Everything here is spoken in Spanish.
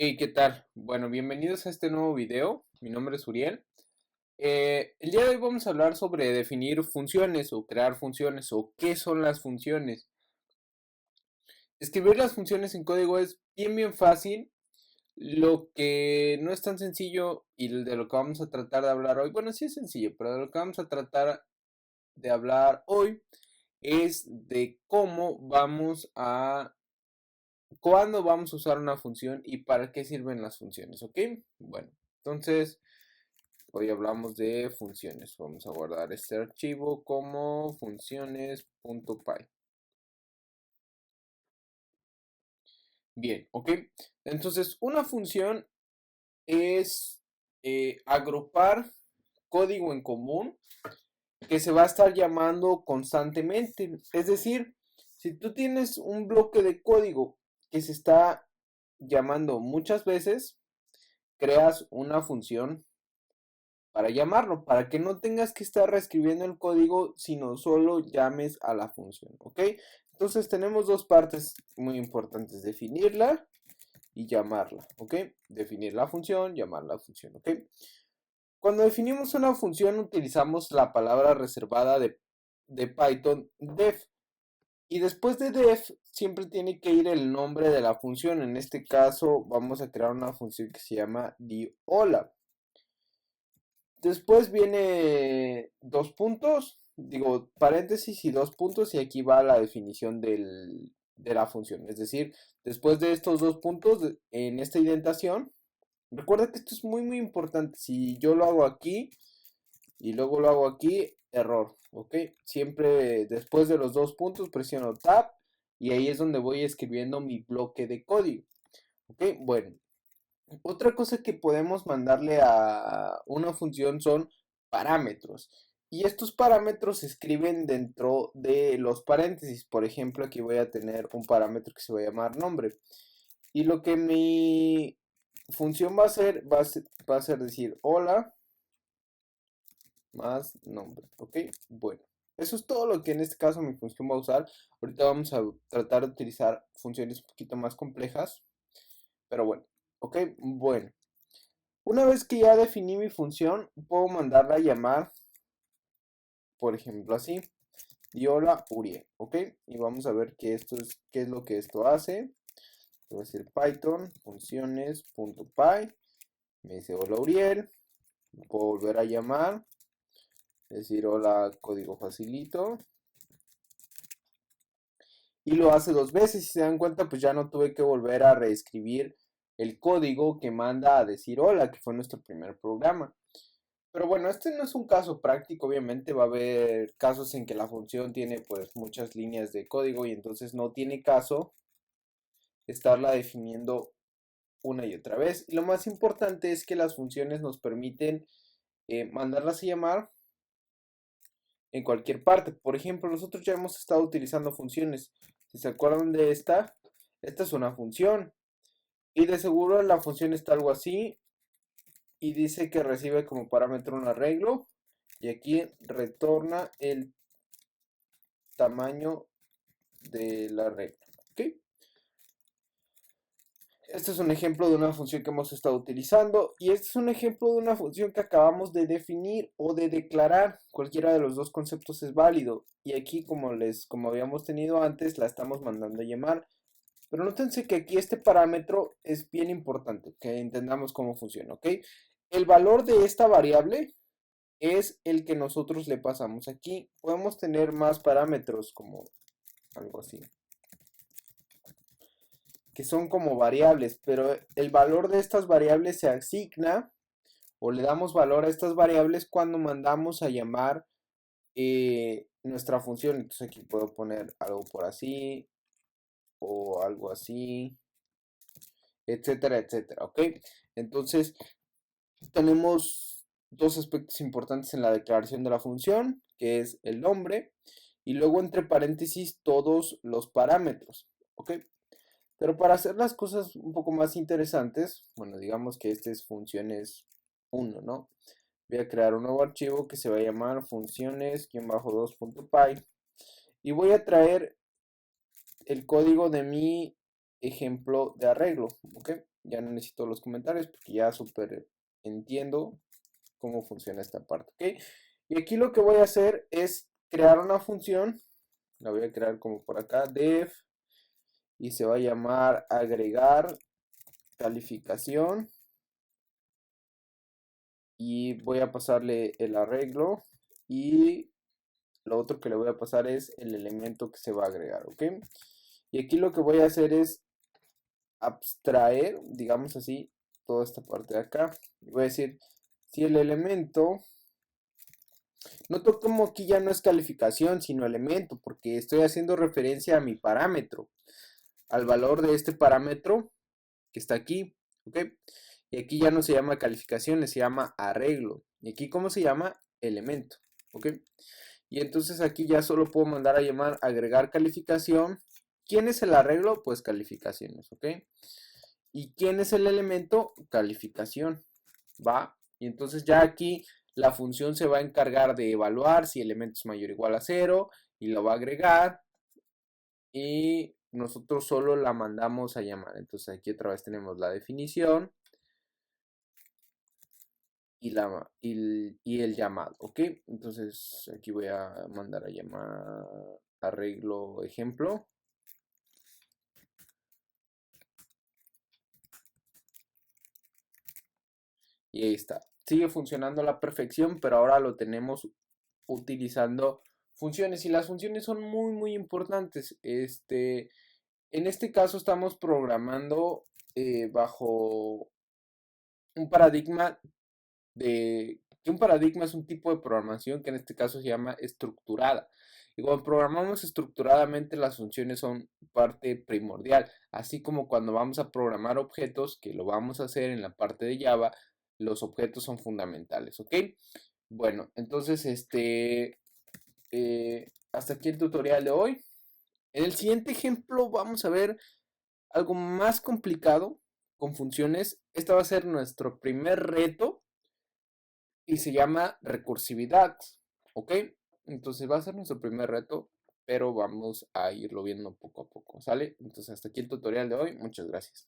Hey, ¿qué tal? Bueno, bienvenidos a este nuevo video. Mi nombre es Uriel. El día de hoy vamos a hablar sobre definir funciones o crear funciones o qué son las funciones. Escribir las funciones en código es bien fácil. Lo que no es tan sencillo y de lo que vamos a tratar de hablar hoy, bueno, sí es sencillo, pero de lo que vamos a tratar de hablar hoy es de cuándo vamos a usar una función y para qué sirven las funciones, ¿ok? Bueno, entonces hoy hablamos de funciones. Vamos a guardar este archivo como funciones.py. Bien, ¿ok? Entonces, una función es agrupar código en común que se va a estar llamando constantemente. Es decir, si tú tienes un bloque de código que se está llamando muchas veces, creas una función para llamarlo, para que no tengas que estar reescribiendo el código, sino solo llames a la función, ¿ok? Entonces tenemos dos partes muy importantes, definirla y llamarla, ¿ok? Definir la función, llamar la función, ¿ok? Cuando definimos una función utilizamos la palabra reservada de Python def. Y después de def siempre tiene que ir el nombre de la función. En este caso vamos a crear una función que se llama diola. Después viene dos puntos, digo paréntesis y dos puntos y aquí va la definición de la función. Es decir, después de estos dos puntos en esta indentación, recuerda que esto es muy importante. Si yo lo hago aquí y luego lo hago aquí, error, ¿ok? Siempre después de los dos puntos presiono tab y ahí es donde voy escribiendo mi bloque de código, ¿ok? Bueno. Otra cosa que podemos mandarle a una función son parámetros. Y estos parámetros se escriben dentro de los paréntesis. Por ejemplo, aquí voy a tener un parámetro que se va a llamar nombre. Y lo que mi función va a ser decir hola más nombre. ¿Ok? Bueno, eso es todo lo que en este caso mi función va a usar. Ahorita vamos a tratar de utilizar funciones un poquito más complejas. Pero bueno, ¿ok? Bueno. Una vez que ya definí mi función, puedo mandarla a llamar, por ejemplo, así, diola Uriel, ¿ok? Y vamos a ver qué es lo que esto hace. Voy a decir Python, funciones.py, me dice hola Uriel, puedo volver a llamar, decir hola código facilito, y lo hace dos veces, si se dan cuenta, pues ya no tuve que volver a reescribir el código que manda a decir hola, que fue nuestro primer programa. Pero bueno, este no es un caso práctico, obviamente va a haber casos en que la función tiene pues muchas líneas de código y entonces no tiene caso estarla definiendo una y otra vez. Y lo más importante es que las funciones nos permiten mandarlas a llamar en cualquier parte. Por ejemplo, nosotros ya hemos estado utilizando funciones. Si se acuerdan de esta es una función. Y de seguro la función está algo así y dice que recibe como parámetro un arreglo y aquí retorna el tamaño de la regla. ¿Ok? Este es un ejemplo de una función que hemos estado utilizando y este es un ejemplo de una función que acabamos de definir o de declarar. Cualquiera de los dos conceptos es válido y aquí como habíamos tenido antes la estamos mandando a llamar. Pero nótense que aquí este parámetro es bien importante que entendamos cómo funciona, ¿ok? El valor de esta variable es el que nosotros le pasamos aquí. Podemos tener más parámetros como algo así, que son como variables, pero el valor de estas variables se asigna o le damos valor a estas variables cuando mandamos a llamar nuestra función. Entonces aquí puedo poner algo por así o algo así, etcétera, etcétera, ¿ok? Entonces tenemos dos aspectos importantes en la declaración de la función, que es el nombre y luego entre paréntesis todos los parámetros, ¿ok? Pero para hacer las cosas un poco más interesantes, bueno, digamos que este es funciones 1, ¿no? Voy a crear un nuevo archivo que se va a llamar funciones-2.py y voy a traer el código de mi ejemplo de arreglo, ¿ok? ya no necesito los comentarios porque ya súper entiendo cómo funciona esta parte, ¿ok? Y aquí lo que voy a hacer es crear una función, la voy a crear como por acá, def, y se va a llamar agregar calificación, y voy a pasarle el arreglo, y lo otro que le voy a pasar es el elemento que se va a agregar, ¿ok? Y aquí lo que voy a hacer es abstraer, digamos así, toda esta parte de acá. Y voy a decir, si el elemento, noto como aquí ya no es calificación, sino elemento, porque estoy haciendo referencia a mi parámetro, al valor de este parámetro que está aquí, ¿ok? Y aquí ya no se llama calificación, se llama arreglo. Y aquí, ¿cómo se llama? Elemento, ¿ok? Y entonces aquí ya solo puedo mandar a llamar agregar calificación. ¿Quién es el arreglo? Pues calificaciones, ¿ok? ¿Y quién es el elemento? Calificación, ¿va? Y entonces ya aquí la función se va a encargar de evaluar si el elemento es mayor o igual a 0 y lo va a agregar y nosotros solo la mandamos a llamar. Entonces aquí otra vez tenemos la definición y el llamado, ¿ok? Entonces aquí voy a mandar a llamar arreglo ejemplo. Y ahí está. Sigue funcionando a la perfección, pero ahora lo tenemos utilizando funciones. Y las funciones son muy, muy importantes. En este caso estamos programando bajo un paradigma que un paradigma es un tipo de programación que en este caso se llama estructurada. Y cuando programamos estructuradamente, las funciones son parte primordial, así como cuando vamos a programar objetos, que lo vamos a hacer en la parte de Java, los objetos son fundamentales, ¿ok? Bueno, entonces, hasta aquí el tutorial de hoy. En el siguiente ejemplo vamos a ver algo más complicado con funciones. Este va a ser nuestro primer reto y se llama recursividad, ¿ok? Entonces va a ser nuestro primer reto, pero vamos a irlo viendo poco a poco, ¿sale? Entonces hasta aquí el tutorial de hoy, muchas gracias.